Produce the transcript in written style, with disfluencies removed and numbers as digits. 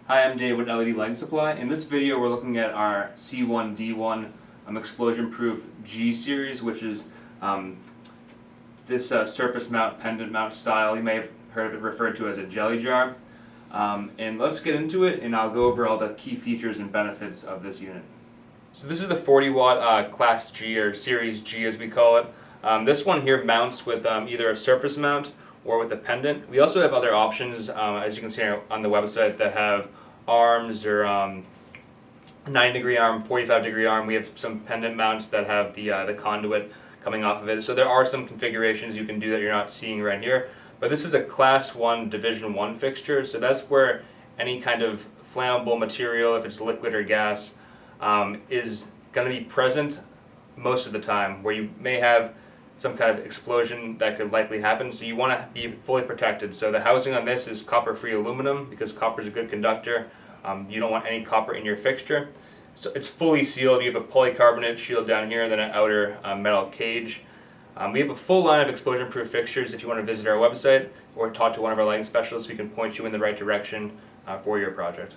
Hi, I'm Dave with LED Lighting Supply. In this video we're looking at our C1D1 explosion-proof G series, which is this surface mount, pendant mount style. You may have heard it referred to as a jelly jar. And let's get into it, and I'll go over all the key features and benefits of this unit. So this is the 40 watt Class G, or Series G as we call it. This one here mounts with either a surface mount or with a pendant. We also have other options, as you can see on the website, that have arms or 9-degree arm, 45-degree arm. We have some pendant mounts that have the conduit coming off of it. So there are some configurations you can do that you're not seeing right here. But this is a Class 1 Division 1 fixture, so that's where any kind of flammable material, if it's liquid or gas, is going to be present most of the time, where you may have some kind of explosion that could likely happen, so you want to be fully protected. So the housing on this is copper-free aluminum, because copper is a good conductor. You don't want any copper in your fixture. So it's fully sealed. You have a polycarbonate shield down here and then an outer metal cage. We have a full line of explosion-proof fixtures. If you want to visit our website or talk to one of our lighting specialists, we can point you in the right direction for your project.